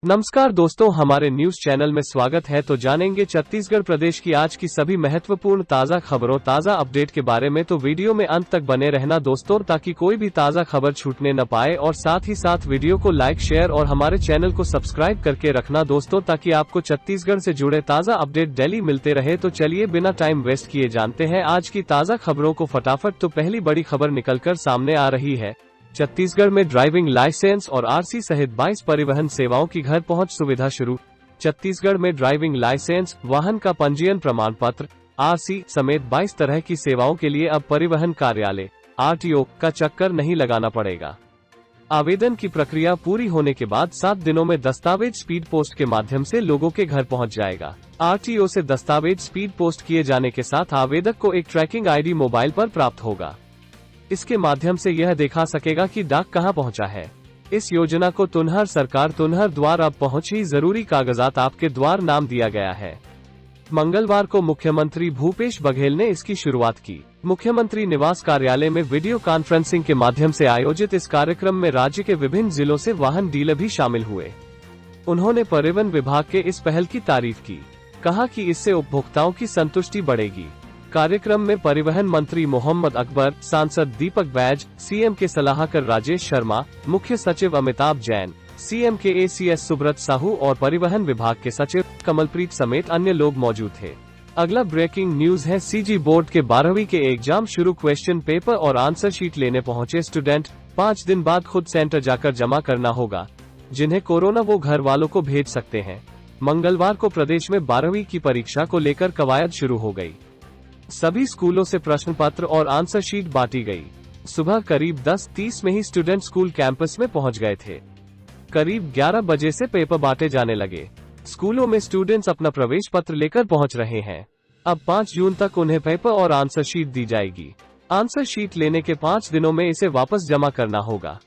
नमस्कार दोस्तों, हमारे न्यूज चैनल में स्वागत है। तो जानेंगे छत्तीसगढ़ प्रदेश की आज की सभी महत्वपूर्ण ताजा खबरों, ताजा अपडेट के बारे में। तो वीडियो में अंत तक बने रहना दोस्तों, ताकि कोई भी ताजा खबर छूटने न पाए। और साथ ही साथ वीडियो को लाइक, शेयर और हमारे चैनल को सब्सक्राइब करके रखना दोस्तों, ताकि आपको छत्तीसगढ़ से जुड़े ताजा अपडेट डेली मिलते रहे। तो चलिए बिना टाइम वेस्ट किए जानते हैं आज की ताजा खबरों को फटाफट। तो पहली बड़ी खबर निकलकर सामने आ रही है। छत्तीसगढ़ में ड्राइविंग लाइसेंस और आरसी सहित 22 परिवहन सेवाओं की घर पहुंच सुविधा शुरू। छत्तीसगढ़ में ड्राइविंग लाइसेंस, वाहन का पंजीयन प्रमाण पत्र, आरसी समेत 22 तरह की सेवाओं के लिए अब परिवहन कार्यालय आरटीओ का चक्कर नहीं लगाना पड़ेगा। आवेदन की प्रक्रिया पूरी होने के बाद 7 दिनों में दस्तावेज स्पीड पोस्ट के माध्यम से लोगों के घर पहुंच जाएगा। आरटीओ से दस्तावेज स्पीड पोस्ट किए जाने के साथ आवेदक को एक ट्रैकिंग आईडी मोबाइल पर प्राप्त होगा। इसके माध्यम से यह देखा सकेगा कि डाक कहां पहुंचा है। इस योजना को तुन्हर सरकार तुन्हर द्वार अब पहुंची जरूरी कागजात आपके द्वार नाम दिया गया है। मंगलवार को मुख्यमंत्री भूपेश बघेल ने इसकी शुरुआत की। मुख्यमंत्री निवास कार्यालय में वीडियो कॉन्फ्रेंसिंग के माध्यम से आयोजित इस कार्यक्रम में राज्य के विभिन्न जिलों से वाहन डीलर भी शामिल हुए। उन्होंने परिवहन विभाग के इस पहल की तारीफ की, कहा कि इससे उपभोक्ताओं की संतुष्टि बढ़ेगी। कार्यक्रम में परिवहन मंत्री मोहम्मद अकबर, सांसद दीपक बैज, सीएम के सलाहकार राजेश शर्मा, मुख्य सचिव अमिताभ जैन, सीएम के एसीएस सुब्रत साहू और परिवहन विभाग के सचिव कमलप्रीत समेत अन्य लोग मौजूद थे। अगला ब्रेकिंग न्यूज है। सीजी बोर्ड के 12वीं के एग्जाम शुरू। क्वेश्चन पेपर और आंसर शीट लेने पहुंचे स्टूडेंट। 5 दिन बाद खुद सेंटर जाकर जमा करना होगा। जिन्हें कोरोना वो घर वालों को भेज सकते हैं। मंगलवार को प्रदेश में 12वीं की परीक्षा को लेकर कवायद शुरू हो गयी। सभी स्कूलों से प्रश्न पत्र और आंसर शीट बांटी गई। सुबह करीब 10:30 में ही स्टूडेंट स्कूल कैंपस में पहुंच गए थे। करीब 11 बजे से पेपर बांटे जाने लगे। स्कूलों में स्टूडेंट्स अपना प्रवेश पत्र लेकर पहुंच रहे हैं। अब 5 जून तक उन्हें पेपर और आंसर शीट दी जाएगी। आंसर शीट लेने के 5 दिनों में इसे वापस जमा करना होगा।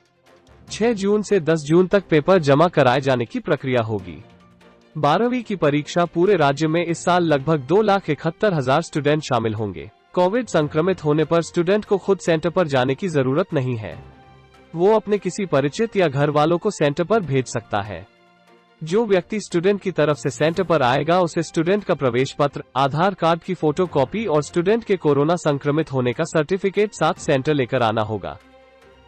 6 जून से 10 जून तक पेपर जमा कराए जाने की प्रक्रिया होगी। 12वीं की परीक्षा पूरे राज्य में इस साल लगभग 2,71,000 स्टूडेंट शामिल होंगे। कोविड संक्रमित होने पर स्टूडेंट को खुद सेंटर पर जाने की जरूरत नहीं है। वो अपने किसी परिचित या घर वालों को सेंटर पर भेज सकता है। जो व्यक्ति स्टूडेंट की तरफ से सेंटर पर आएगा उसे स्टूडेंट का प्रवेश पत्र, आधार कार्ड की फोटो कॉपी और स्टूडेंट के कोरोना संक्रमित होने का सर्टिफिकेट साथ सेंटर लेकर आना होगा।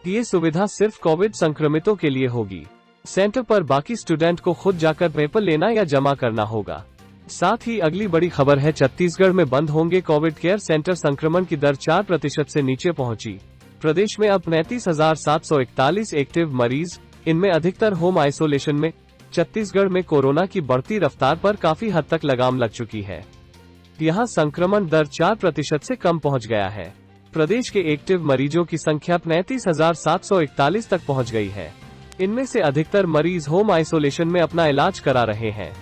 ये सुविधा सिर्फ कोविड संक्रमितों के लिए होगी। सेंटर पर बाकी स्टूडेंट को खुद जाकर पेपर लेना या जमा करना होगा। साथ ही अगली बड़ी खबर है। छत्तीसगढ़ में बंद होंगे कोविड केयर सेंटर। संक्रमण की दर 4% से नीचे पहुंची। प्रदेश में अब 35,741 एक्टिव मरीज, इनमें अधिकतर होम आइसोलेशन में। छत्तीसगढ़ में कोरोना की बढ़ती रफ्तार पर काफी हद तक लगाम लग चुकी है। यहाँ संक्रमण दर 4% से कम पहुँच गया है। प्रदेश के एक्टिव मरीजों की संख्या 35,741 तक पहुँच गई है। इनमें से अधिकतर मरीज होम आइसोलेशन में अपना इलाज करा रहे हैं।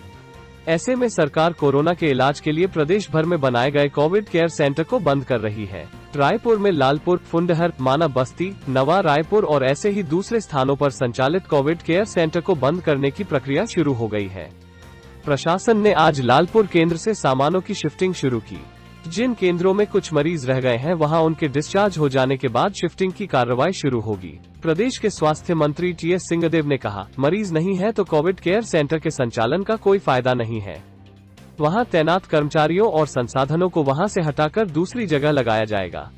ऐसे में सरकार कोरोना के इलाज के लिए प्रदेश भर में बनाए गए कोविड केयर सेंटर को बंद कर रही है। रायपुर में लालपुर, फुंडहर, माना बस्ती, नवा रायपुर और ऐसे ही दूसरे स्थानों पर संचालित कोविड केयर सेंटर को बंद करने की प्रक्रिया शुरू हो गई है। प्रशासन ने आज लालपुर केंद्र से सामानों की शिफ्टिंग शुरू की। जिन केंद्रों में कुछ मरीज रह गए हैं वहां उनके डिस्चार्ज हो जाने के बाद शिफ्टिंग की कार्रवाई शुरू होगी। प्रदेश के स्वास्थ्य मंत्री टीएस सिंहदेव ने कहा, मरीज नहीं है तो कोविड केयर सेंटर के संचालन का कोई फायदा नहीं है। वहां तैनात कर्मचारियों और संसाधनों को वहां से हटाकर दूसरी जगह लगाया जाएगा।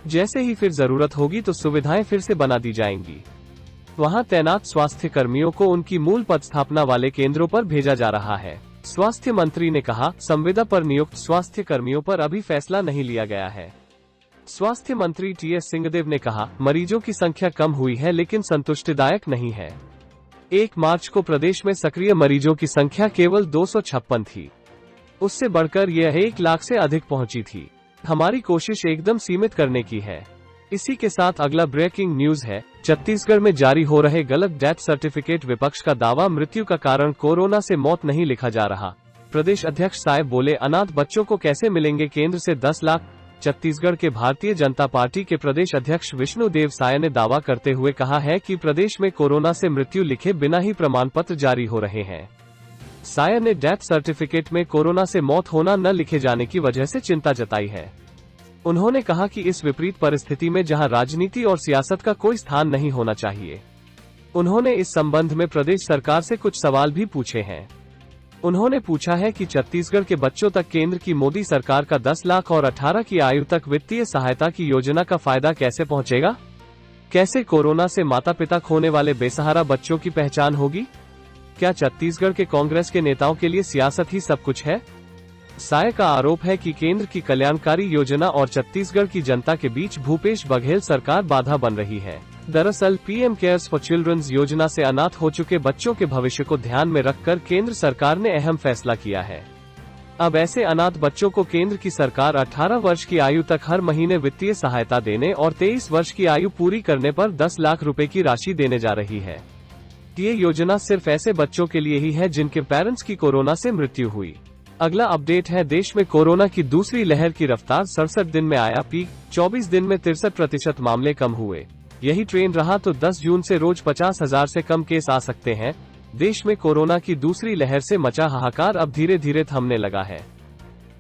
जैसे ही फिर जरूरत होगी तो सुविधाएं फिर से बना दी जाएंगी। वहां तैनात स्वास्थ्य कर्मियों को उनकी मूल पदस्थापना वाले केंद्रों पर भेजा जा रहा है। स्वास्थ्य मंत्री ने कहा, संविदा पर नियुक्त स्वास्थ्य कर्मियों पर अभी फैसला नहीं लिया गया है। स्वास्थ्य मंत्री टीएस सिंहदेव ने कहा, मरीजों की संख्या कम हुई है लेकिन संतुष्टिदायक नहीं है। 1 मार्च को प्रदेश में सक्रिय मरीजों की संख्या केवल 256 थी। उससे बढ़कर यह 1 लाख से अधिक पहुंची थी। हमारी कोशिश एकदम सीमित करने की है। इसी के साथ अगला ब्रेकिंग न्यूज है। छत्तीसगढ़ में जारी हो रहे गलत डेथ सर्टिफिकेट। विपक्ष का दावा, मृत्यु का कारण कोरोना से मौत नहीं लिखा जा रहा। प्रदेश अध्यक्ष साय बोले, अनाथ बच्चों को कैसे मिलेंगे केंद्र से 10 लाख। छत्तीसगढ़ के भारतीय जनता पार्टी के प्रदेश अध्यक्ष विष्णुदेव साय ने दावा करते हुए कहा है कि प्रदेश में कोरोना से मृत्यु लिखे बिना ही प्रमाण पत्र जारी हो रहे हैं। साय ने डेथ सर्टिफिकेट में कोरोना से मौत होना न लिखे जाने की वजह से चिंता जताई है। उन्होंने कहा कि इस विपरीत परिस्थिति में जहां राजनीति और सियासत का कोई स्थान नहीं होना चाहिए, उन्होंने इस संबंध में प्रदेश सरकार से कुछ सवाल भी पूछे हैं। उन्होंने पूछा है कि छत्तीसगढ़ के बच्चों तक केंद्र की मोदी सरकार का 10 लाख और 18 की आयु तक वित्तीय सहायता की योजना का फायदा कैसे पहुंचेगा? कैसे कोरोना से माता पिता खोने वाले बेसहारा बच्चों की पहचान होगी? क्या छत्तीसगढ़ के कांग्रेस के नेताओं के लिए सियासत ही सब कुछ है? साय का आरोप है कि केंद्र की कल्याणकारी योजना और छत्तीसगढ़ की जनता के बीच भूपेश बघेल सरकार बाधा बन रही है। दरअसल पीएम केयर्स फॉर चिल्ड्रंस योजना से अनाथ हो चुके बच्चों के भविष्य को ध्यान में रखकर केंद्र सरकार ने अहम फैसला किया है। अब ऐसे अनाथ बच्चों को केंद्र की सरकार 18 वर्ष की आयु तक हर महीने वित्तीय सहायता देने और 23 वर्ष की आयु पूरी करने पर 10 लाख रुपए की राशि देने जा रही है। ये योजना सिर्फ ऐसे बच्चों के लिए ही है जिनके पेरेंट्स की कोरोना से मृत्यु हुई। अगला अपडेट है, देश में कोरोना की दूसरी लहर की रफ्तार 67 दिन में आया पीक, 24 दिन में 63% मामले कम हुए। यही ट्रेंड रहा तो 10 जून से रोज 50,000 से कम केस आ सकते हैं। देश में कोरोना की दूसरी लहर से मचा हाहाकार अब धीरे धीरे थमने लगा है।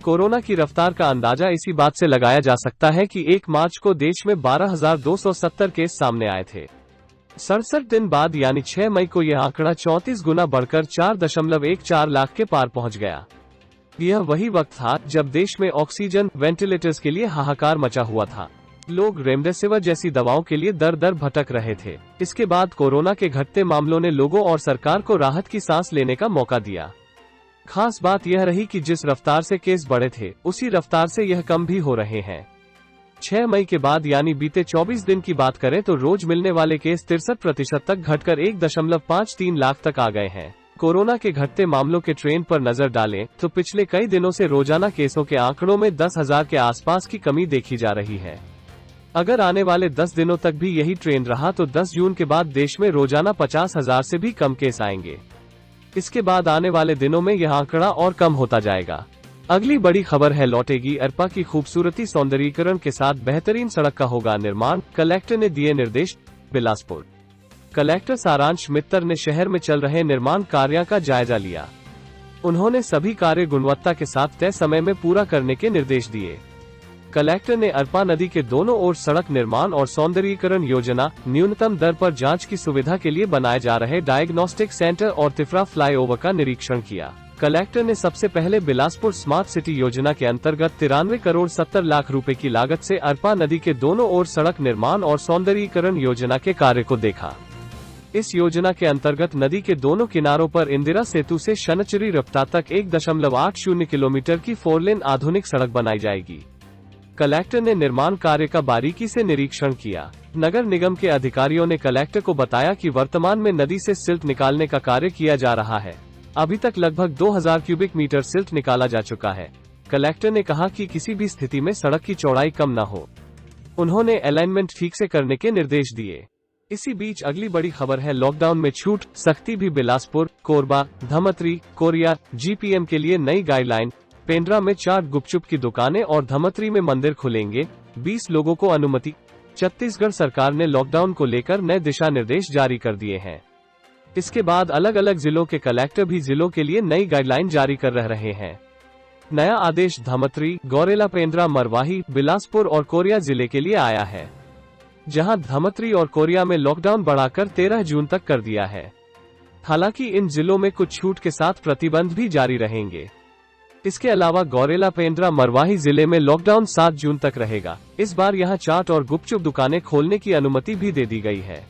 कोरोना की रफ्तार का अंदाजा इसी बात से लगाया जा सकता है कि 1 मार्च को देश में 12,270 केस सामने आए थे। 67 दिन बाद यानी 6 मई को यह आंकड़ा 34 गुना बढ़कर 4.14 लाख के पार पहुंच गया। यह वही वक्त था जब देश में ऑक्सीजन वेंटिलेटर्स के लिए हाहाकार मचा हुआ था। लोग रेमडेसिविर जैसी दवाओं के लिए दर दर भटक रहे थे। इसके बाद कोरोना के घटते मामलों ने लोगों और सरकार को राहत की सांस लेने का मौका दिया। खास बात यह रही कि जिस रफ्तार से केस बढ़े थे उसी रफ्तार से यह कम भी हो रहे हैं। 6 मई के बाद यानी बीते 24 दिन की बात करें तो रोज मिलने वाले केस 63% तक घटकर 1.53 लाख तक आ गए हैं। कोरोना के घटते मामलों के ट्रेंड पर नजर डालें तो पिछले कई दिनों से रोजाना केसों के आंकड़ों में 10,000 के आसपास की कमी देखी जा रही है। अगर आने वाले 10 दिनों तक भी यही ट्रेंड रहा तो 10 जून के बाद देश में रोजाना 50,000 से भी कम केस आएंगे। इसके बाद आने वाले दिनों में यह आंकड़ा और कम होता जाएगा। अगली बड़ी खबर है, लौटेगी अरपा की खूबसूरती, सौंदर्यीकरण के साथ बेहतरीन सड़क का होगा निर्माण, कलेक्टर ने दिए निर्देश। बिलासपुर कलेक्टर सारांश मित्तर ने शहर में चल रहे निर्माण कार्यों का जायजा लिया। उन्होंने सभी कार्य गुणवत्ता के साथ तय समय में पूरा करने के निर्देश दिए। कलेक्टर ने अरपा नदी के दोनों ओर सड़क निर्माण और सौंदर्यीकरण योजना, न्यूनतम दर पर जांच की सुविधा के लिए बनाए जा रहे डायग्नोस्टिक सेंटर और तिफरा फ्लाईओवर का निरीक्षण किया। कलेक्टर ने सबसे पहले बिलासपुर स्मार्ट सिटी योजना के अंतर्गत 93 करोड़ 70 लाख रुपए की लागत से अरपा नदी के दोनों ओर सड़क निर्माण और सौंदर्यीकरण योजना के कार्य को देखा। इस योजना के अंतर्गत नदी के दोनों किनारों पर इंदिरा सेतु से शनचरी रफ्ता तक 1.80 किलोमीटर की 4 लेन आधुनिक सड़क बनाई जाएगी। कलेक्टर ने निर्माण कार्य का बारीकी से निरीक्षण किया। नगर निगम के अधिकारियों ने कलेक्टर को बताया कि वर्तमान में नदी से सिल्ट निकालने का कार्य किया जा रहा है। अभी तक लगभग 2000 क्यूबिक मीटर सिल्ट निकाला जा चुका है। कलेक्टर ने कहा कि किसी भी स्थिति में सड़क की चौड़ाई कम न हो। उन्होंने अलाइनमेंट ठीक से करने के निर्देश दिए। इसी बीच अगली बड़ी खबर है, लॉकडाउन में छूट सख्ती भी। बिलासपुर, कोरबा, धमतरी, कोरिया जीपीएम के लिए नई गाइडलाइन। पेंड्रा में 4 गुपचुप की दुकानें और धमतरी में मंदिर खुलेंगे, 20 लोगों को अनुमति। छत्तीसगढ़ सरकार ने लॉकडाउन को लेकर नए दिशा निर्देश जारी कर दिए हैं। इसके बाद अलग अलग जिलों के कलेक्टर भी जिलों के लिए नई गाइडलाइन जारी कर रहे हैं। नया आदेश धमतरी, गौरेला, पेंड्रा, मरवाही, बिलासपुर और कोरिया जिले के लिए आया है, जहां धमतरी और कोरिया में लॉकडाउन बढ़ाकर 13 जून तक कर दिया है। हालांकि इन जिलों में कुछ छूट के साथ प्रतिबंध भी जारी रहेंगे। इसके अलावा गौरेला, पेंड्रा, मरवाही जिले में लॉकडाउन 7 जून तक रहेगा। इस बार यहां चाट और गुपचुप दुकानें खोलने की अनुमति भी दे दी गई है।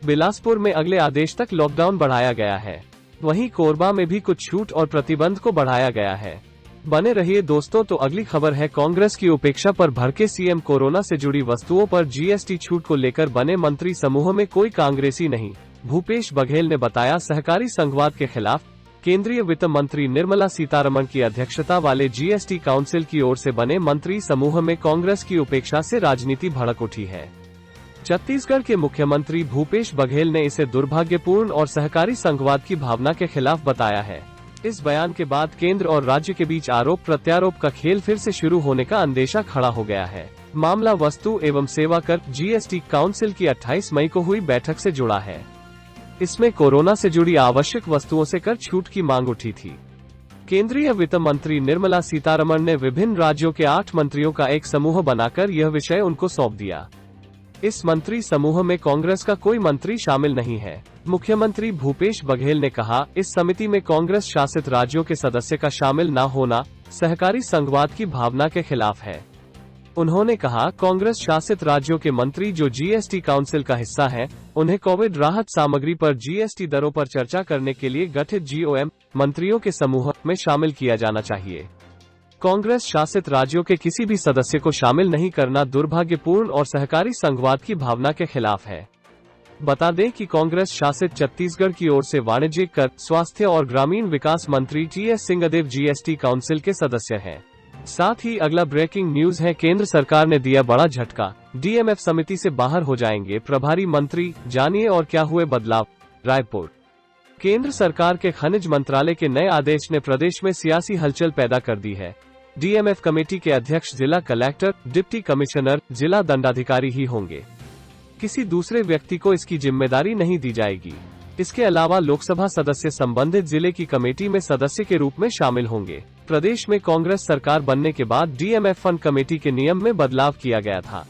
बिलासपुर में अगले आदेश तक लॉकडाउन बढ़ाया गया है। वहीं कोरबा में भी कुछ छूट और प्रतिबंध को बढ़ाया गया है। बने रहिए दोस्तों। तो अगली खबर है, कांग्रेस की उपेक्षा पर भड़के सीएम, कोरोना से जुड़ी वस्तुओं पर जीएसटी छूट को लेकर बने मंत्री समूह में कोई कांग्रेसी नहीं। भूपेश बघेल ने बताया, सहकारी संघवाद के खिलाफ। केंद्रीय वित्त मंत्री निर्मला सीतारमण की अध्यक्षता वाले जीएसटी काउंसिल की ओर से बने मंत्री समूह में कांग्रेस की उपेक्षा से राजनीति भड़क उठी है। छत्तीसगढ़ के मुख्यमंत्री भूपेश बघेल ने इसे दुर्भाग्यपूर्ण और सहकारी संघवाद की भावना के खिलाफ बताया है। इस बयान के बाद केंद्र और राज्य के बीच आरोप प्रत्यारोप का खेल फिर से शुरू होने का अंदेशा खड़ा हो गया है। मामला वस्तु एवं सेवा कर जीएसटी काउंसिल की 28 मई को हुई बैठक से जुड़ा है। इसमें कोरोना से जुड़ी आवश्यक वस्तुओं से कर छूट की मांग उठी थी। केंद्रीय वित्त मंत्री निर्मला सीतारमण ने विभिन्न राज्यों के 8 मंत्रियों का एक समूह बनाकर यह विषय उनको सौंप दिया। इस मंत्री समूह में कांग्रेस का कोई मंत्री शामिल नहीं है। मुख्यमंत्री भूपेश बघेल ने कहा, इस समिति में कांग्रेस शासित राज्यों के सदस्य का शामिल न होना सहकारी संघवाद की भावना के खिलाफ है। उन्होंने कहा, कांग्रेस शासित राज्यों के मंत्री जो जीएसटी काउंसिल का हिस्सा हैं, उन्हें कोविड राहत सामग्री पर जीएसटी दरों पर चर्चा करने के लिए गठित जीओएम मंत्रियों के समूह में शामिल किया जाना चाहिए। कांग्रेस शासित राज्यों के किसी भी सदस्य को शामिल नहीं करना दुर्भाग्यपूर्ण और सहकारी संघवाद की भावना के खिलाफ है। बता दें कि कांग्रेस शासित छत्तीसगढ़ की ओर से वाणिज्यिक, कर, स्वास्थ्य और ग्रामीण विकास मंत्री टीएस सिंहदेव जीएसटी काउंसिल के सदस्य हैं। साथ ही अगला ब्रेकिंग न्यूज है, केंद्र सरकार ने दिया बड़ा झटका, डीएमएफ समिति से बाहर हो जाएंगे प्रभारी मंत्री, जानिए और क्या हुए बदलाव। रायपुर। केंद्र सरकार के खनिज मंत्रालय के नए आदेश ने प्रदेश में सियासी हलचल पैदा कर दी है। डीएमएफ कमेटी के अध्यक्ष जिला कलेक्टर, डिप्टी कमिश्नर, जिला दंडाधिकारी ही होंगे। किसी दूसरे व्यक्ति को इसकी जिम्मेदारी नहीं दी जाएगी। इसके अलावा लोकसभा सदस्य संबंधित जिले की कमेटी में सदस्य के रूप में शामिल होंगे। प्रदेश में कांग्रेस सरकार बनने के बाद डीएमएफ फंड कमेटी के नियम में बदलाव किया गया था।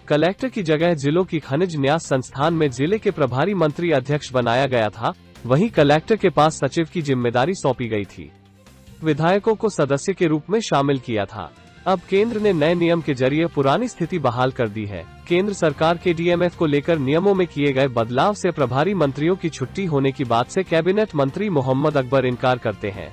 कलेक्टर की जगह जिलों की खनिज न्यास संस्थान में जिले के प्रभारी मंत्री अध्यक्ष बनाया गया था। वहीं कलेक्टर के पास सचिव की जिम्मेदारी सौंपी गई थी। विधायकों को सदस्य के रूप में शामिल किया था। अब केंद्र ने नए नियम के जरिए पुरानी स्थिति बहाल कर दी है। केंद्र सरकार के डीएमएफ को लेकर नियमों में किए गए बदलाव से प्रभारी मंत्रियों की छुट्टी होने की बात से कैबिनेट मंत्री मोहम्मद अकबर इनकार करते हैं।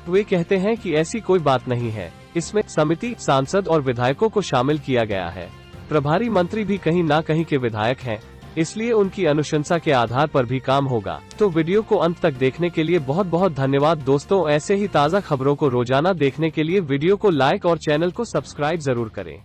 वे कहते हैं कि ऐसी कोई बात नहीं है, इसमें समिति, सांसद और विधायकों को शामिल किया गया है। प्रभारी मंत्री भी कहीं ना कहीं के विधायक हैं, इसलिए उनकी अनुशंसा के आधार पर भी काम होगा। तो वीडियो को अंत तक देखने के लिए बहुत बहुत धन्यवाद दोस्तों। ऐसे ही ताज़ा खबरों को रोजाना देखने के लिए वीडियो को लाइक और चैनल को सब्सक्राइब जरूर करें।